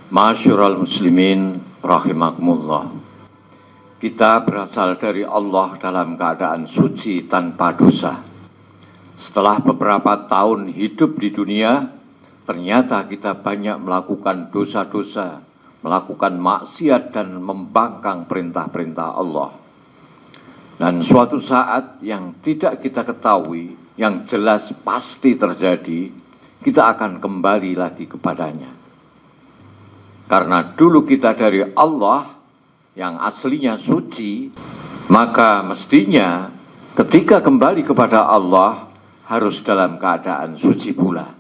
Ma'asyiral muslimin rahimakumullah. Kita berasal dari Allah dalam keadaan suci tanpa dosa. Setelah beberapa tahun hidup di dunia, ternyata kita banyak melakukan dosa-dosa, melakukan maksiat dan membangkang perintah-perintah Allah. Dan suatu saat yang tidak kita ketahui, yang jelas pasti terjadi, kita akan kembali lagi kepadanya. Karena dulu kita dari Allah yang aslinya suci, maka mestinya ketika kembali kepada Allah harus dalam keadaan suci pula.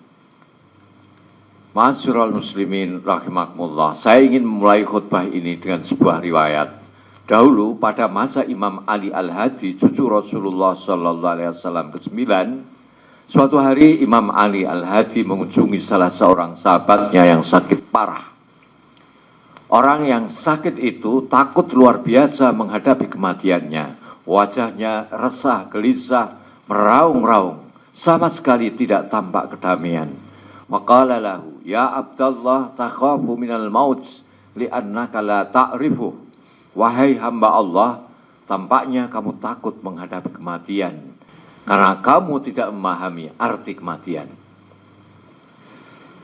Ma'asyiral muslimin rahimakumullah. Saya ingin memulai khutbah ini dengan sebuah riwayat. Dahulu pada masa Imam Ali Al-Hadi, cucu Rasulullah SAW ke-9, suatu hari Imam Ali Al-Hadi mengunjungi salah seorang sahabatnya yang sakit parah. Orang yang sakit itu takut luar biasa menghadapi kematiannya. Wajahnya resah, gelisah, meraung-raung. Sama sekali tidak tampak kedamaian. Maqala lahu, ya Abdallah takhafu minal maut li'annaka la ta'rifuh. Wahai hamba Allah, tampaknya kamu takut menghadapi kematian. Karena kamu tidak memahami arti kematian.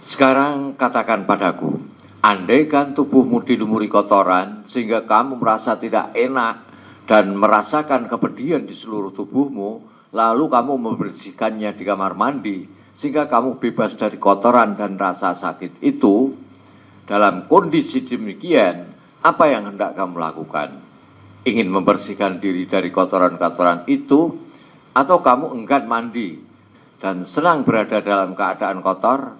Sekarang katakan padaku, andaikan tubuhmu dilumuri kotoran sehingga kamu merasa tidak enak dan merasakan kepedihan di seluruh tubuhmu, lalu kamu membersihkannya di kamar mandi sehingga kamu bebas dari kotoran dan rasa sakit itu, dalam kondisi demikian, apa yang hendak kamu lakukan? Ingin membersihkan diri dari kotoran-kotoran itu, atau kamu enggan mandi dan senang berada dalam keadaan kotor?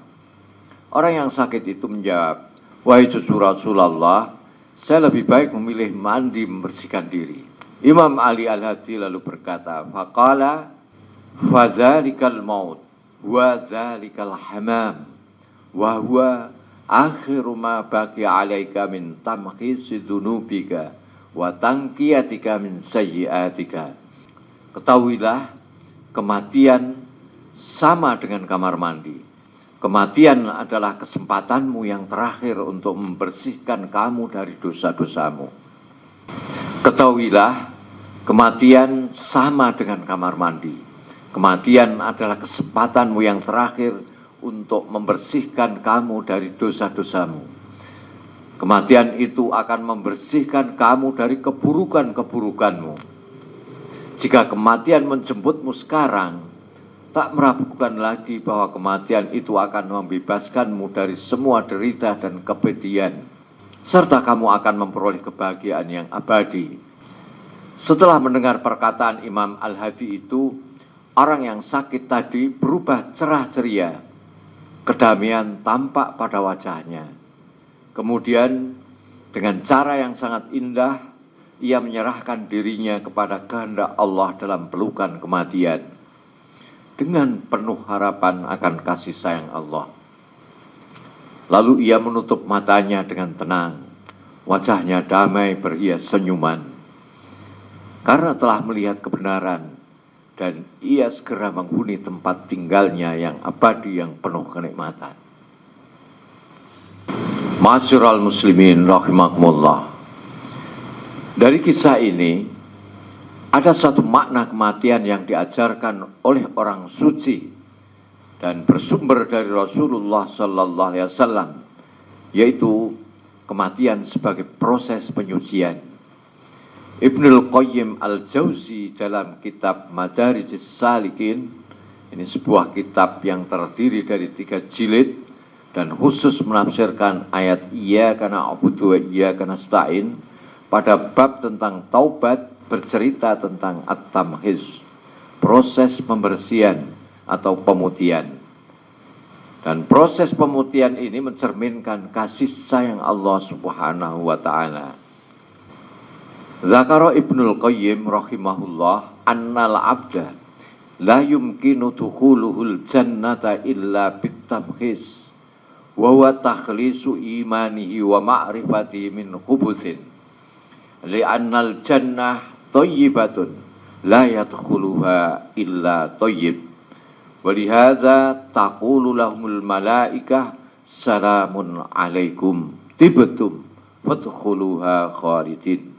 Orang yang sakit itu menjawab, wahai cucu Rasulullah, saya lebih baik memilih mandi membersihkan diri. Imam Ali Al-Hadi lalu berkata, faqala fadzalikal maut wa dzalikal hamam wa huwa akhiru ma baqi 'alaika min tamhisi dzunubika wa tanqiyatika min sayyi'atika. Ketahuilah, kematian sama dengan kamar mandi. Kematian adalah kesempatanmu yang terakhir untuk membersihkan kamu dari dosa-dosamu. Ketahuilah, kematian sama dengan kamar mandi. Kematian adalah kesempatanmu yang terakhir untuk membersihkan kamu dari dosa-dosamu. Kematian itu akan membersihkan kamu dari keburukan-keburukanmu. Jika kematian menjemputmu sekarang, tak meragukan lagi bahwa kematian itu akan membebaskanmu dari semua derita dan kepedihan, serta kamu akan memperoleh kebahagiaan yang abadi. Setelah mendengar perkataan Imam Al-Hadi itu, orang yang sakit tadi berubah cerah ceria. Kedamaian tampak pada wajahnya. Kemudian, dengan cara yang sangat indah, ia menyerahkan dirinya kepada kehendak Allah dalam pelukan kematian, dengan penuh harapan akan kasih sayang Allah. Lalu ia menutup matanya dengan tenang. Wajahnya damai berhias senyuman, karena telah melihat kebenaran, dan ia segera menghuni tempat tinggalnya yang abadi yang penuh kenikmatan. Ma'asyiral muslimin rahimakumullah. Dari kisah ini, ada satu makna kematian yang diajarkan oleh orang suci dan bersumber dari Rasulullah Sallallahu Alaihi Wasallam, yaitu kematian sebagai proses penyucian. Ibnul Qayyim Al-Jauzi dalam kitab Madarijis Salikin, ini sebuah kitab yang terdiri dari 3 jilid dan khusus menafsirkan ayat iyyaka na'budu wa iyyaka nasta'in, pada bab tentang taubat bercerita tentang at-tamhis, proses pembersihan atau pemutihan. Dan proses pemutihan ini mencerminkan kasih sayang Allah Subhanahu wa ta'ala. Zakara Ibnul Qayyim rahimahullah annal abda la yumkinu dukhuluhul jannata illa bit-tamhis wa huwa takhlisu imanihi wa ma'rifatihi min khubuthin li'annal jannah thayyibatun la yadkhuluha illa thayyib walihadza taqulu lahumul malaikah salamun alaikum tibtum fadkhuluha khalidin.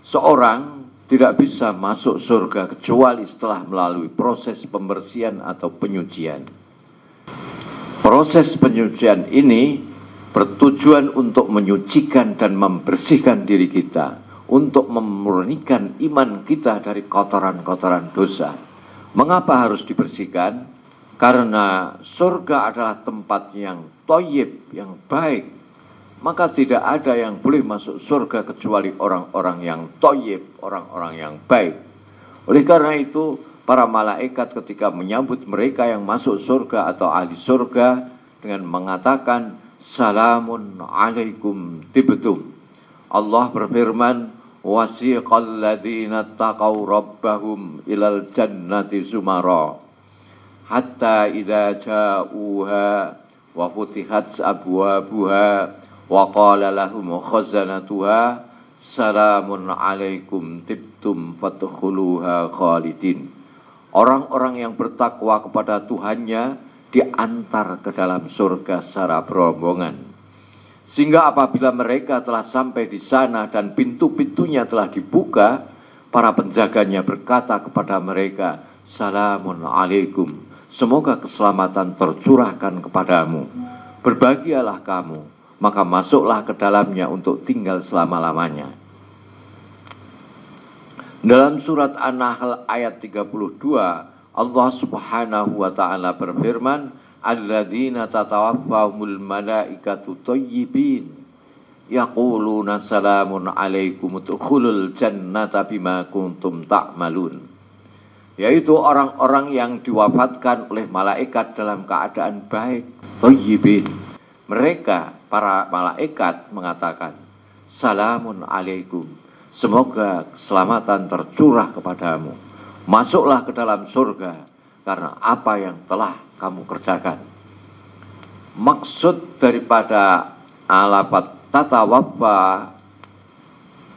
Seorang tidak bisa masuk surga kecuali setelah melalui proses pembersihan atau penyucian. Proses penyucian ini bertujuan untuk menyucikan dan membersihkan diri kita, untuk memurnikan iman kita dari kotoran-kotoran dosa. Mengapa harus dibersihkan? Karena surga adalah tempat yang thayyib, yang baik. Maka tidak ada yang boleh masuk surga kecuali orang-orang yang thayyib, orang-orang yang baik. Oleh karena itu, para malaikat ketika menyambut mereka yang masuk surga atau ahli surga dengan mengatakan, Salamun alaikum tibtum. Allah berfirman, wasiqal ladzina taqaw rabbahum ilal jannati zumara hatta idza ja'uha wa futihat abwabuha wa qala lahum khazanatuha salamun alaikum tibtum fadkhuluha khalidin. Orang-orang yang bertakwa kepada Tuhannya diantar ke dalam surga secara berombongan. Sehingga apabila mereka telah sampai di sana dan pintu-pintunya telah dibuka, para penjaganya berkata kepada mereka, Salamun alaikum, semoga keselamatan tercurahkan kepadamu. Berbahagialah kamu, maka masuklah ke dalamnya untuk tinggal selama-lamanya. Dalam surat An-Nahl ayat 32, Allah Subhanahu wa ta'ala berfirman, alladzina tatawaffahumul malaikatu thayyibin yaquluna salamun alaikum udkhulul jannata bima kuntum ta'malun. Yaitu orang-orang yang diwafatkan oleh malaikat dalam keadaan baik, thayyibin. Mereka, para malaikat mengatakan, salamun alaikum, semoga keselamatan tercurah kepadamu. Masuklah ke dalam surga karena apa yang telah kamu kerjakan. Maksud daripada alapat tatawaffa,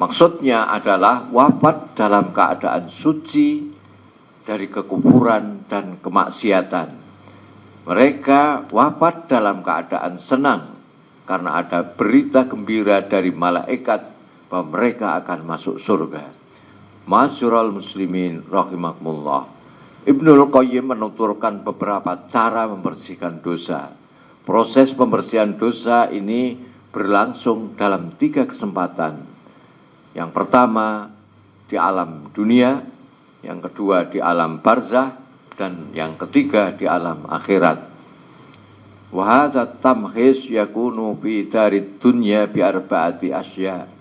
maksudnya adalah wafat dalam keadaan suci dari kekufuran dan kemaksiatan. Mereka wafat dalam keadaan senang karena ada berita gembira dari malaikat bahwa mereka akan masuk surga. Ma'asyiral muslimin rahimakumullah. Ibnul Qayyim menuturkan beberapa cara membersihkan dosa. Proses pembersihan dosa ini berlangsung dalam 3 kesempatan. Yang pertama di alam dunia, yang kedua di alam barzah, dan yang ketiga di alam akhirat. Wa hadza tamhis yakunu fi darid dunya bi arba'ati asya.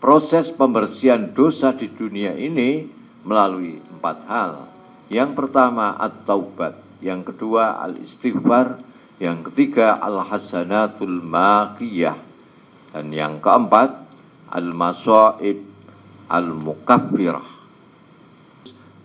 Proses pembersihan dosa di dunia ini melalui 4 hal. Yang pertama at-taubat, yang kedua al-istighfar, yang ketiga al-hasanatul maqiyah, dan yang keempat al-masaib al-mukaffirah.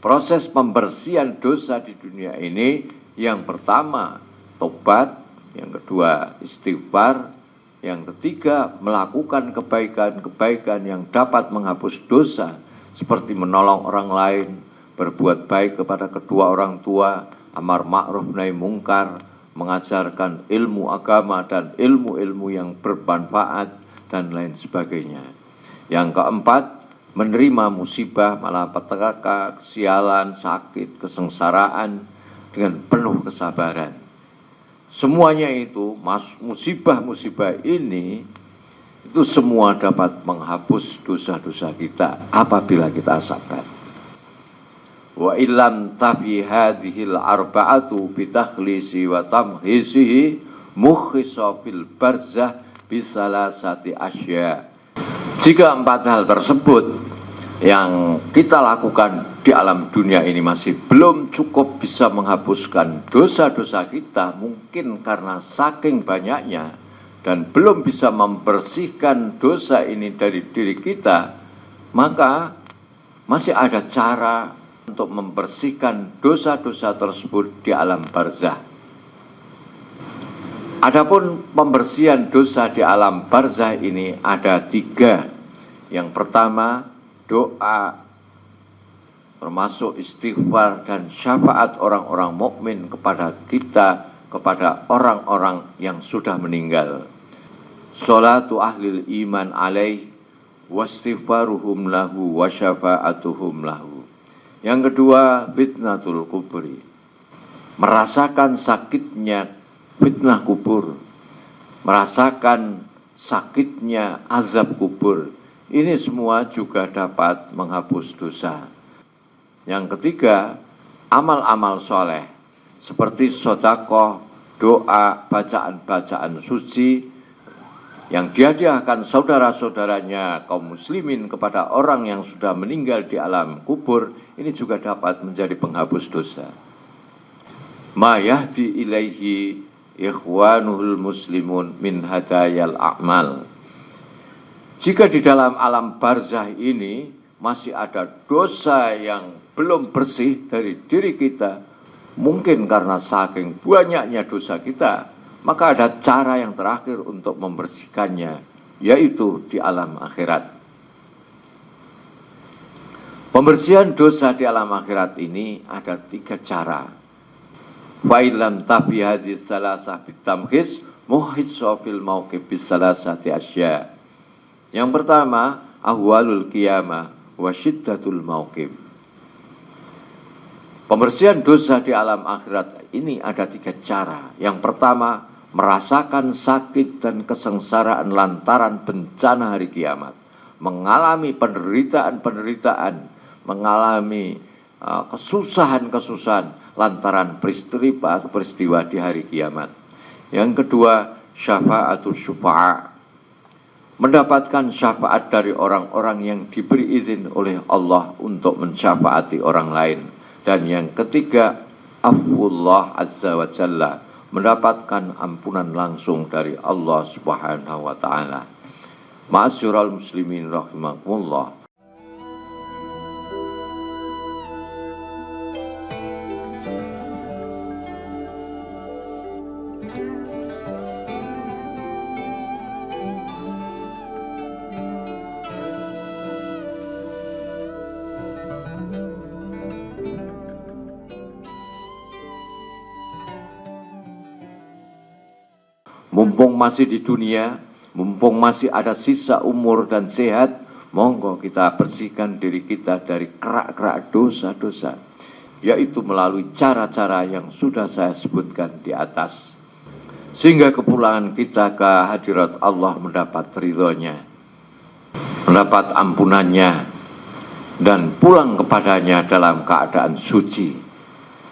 Proses pembersihan dosa di dunia ini yang pertama taubat, yang kedua istighfar, yang ketiga melakukan kebaikan-kebaikan yang dapat menghapus dosa seperti menolong orang lain, berbuat baik kepada kedua orang tua, amar ma'ruf nahi mungkar, mengajarkan ilmu agama dan ilmu-ilmu yang bermanfaat dan lain sebagainya. Yang keempat, menerima musibah, malapetaka, kesialan, sakit, kesengsaraan dengan penuh kesabaran. Semuanya itu, musibah-musibah ini, itu semua dapat menghapus dosa-dosa kita apabila kita sabar. Wa illam tafi hadhil arba'atu bitakhlisi wa tamhisihi mukhisa fil barzah bisalasati asya. Jika 4 hal tersebut yang kita lakukan di alam dunia ini masih belum cukup bisa menghapuskan dosa-dosa kita, mungkin karena saking banyaknya, dan belum bisa membersihkan dosa ini dari diri kita, maka masih ada cara untuk membersihkan dosa-dosa tersebut di alam barzah. Adapun pembersihan dosa di alam barzah ini ada 3. Yang pertama, doa, termasuk istighfar dan syafaat orang-orang mukmin kepada kita, kepada orang-orang yang sudah meninggal. Salatu ahlil iman alaih wastighfaruhum lahu wa syafa'atuhum lahu. Yang kedua, fitnatul kubri. Merasakan sakitnya fitnah kubur, merasakan sakitnya azab kubur. Ini semua juga dapat menghapus dosa. Yang ketiga, amal-amal soleh seperti sedekah, doa, bacaan-bacaan suci yang dihadiahkan saudara-saudaranya kaum muslimin kepada orang yang sudah meninggal di alam kubur, ini juga dapat menjadi penghapus dosa. Ma yahdi ilaihi ikhwanuhul muslimun min hadayal a'mal. Jika di dalam alam barzah ini masih ada dosa yang belum bersih dari diri kita, mungkin karena saking banyaknya dosa kita, maka ada cara yang terakhir untuk membersihkannya, yaitu di alam akhirat. Pembersihan dosa di alam akhirat ini ada 3 cara. Fa'ilam tabi hadis salasah bitamkhis muhissa fil mauqif bis salasati asya. Yang pertama, ahwalul qiyamah wa syiddatul mauqif. Pembersihan dosa di alam akhirat ini ada 3 cara. Yang pertama, merasakan sakit dan kesengsaraan lantaran bencana hari kiamat, mengalami penderitaan-penderitaan, mengalami kesusahan-kesusahan lantaran peristiwa di hari kiamat. Yang kedua, syafa'atul syufa'a, mendapatkan syafaat dari orang-orang yang diberi izin oleh Allah untuk mensyafaati orang lain. Dan yang ketiga, afwullah azza wa jalla, mendapatkan ampunan langsung dari Allah subhanahu wa ta'ala. Ma'asyiral muslimin rahimakumullah. Mumpung masih di dunia, mumpung masih ada sisa umur dan sehat, monggo kita bersihkan diri kita dari kerak-kerak dosa-dosa, yaitu melalui cara-cara yang sudah saya sebutkan di atas. Sehingga kepulangan kita ke hadirat Allah mendapat ridhonya, mendapat ampunannya, dan pulang kepadanya dalam keadaan suci.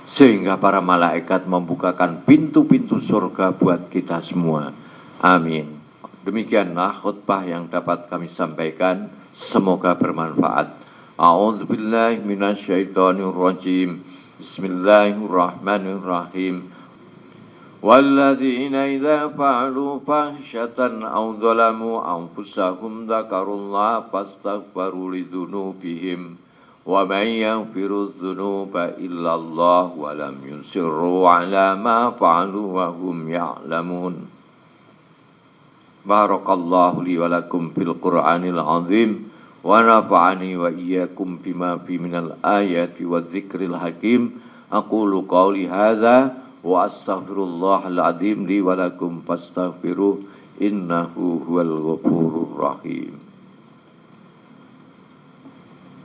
Sehingga para malaikat membukakan pintu-pintu surga buat kita semua. Amin. Demikianlah khutbah yang dapat kami sampaikan. Semoga bermanfaat. A'udzubillahi minasyaitonirrajim. Bismillahirrahmanirrahim. Walladzina idza fa'alu fahsyatan aw dzalamu anfusahum dzakarullaha fastaghfiru lidzunubihim. Wa man yaghfiru dzunuba illallah wa lam yusirru ala ma fa'alu wa hum ya'lamun. Barakallahu li wa lakum fil Qur'anil azim wa nafa'ani wa iyyakum bima fi minal ayati wa dzikril hakim. Aqulu qawli hadza wa astaghfirullahal azim li wa lakum fastaghfiruh innahu huwal ghafurur rahim.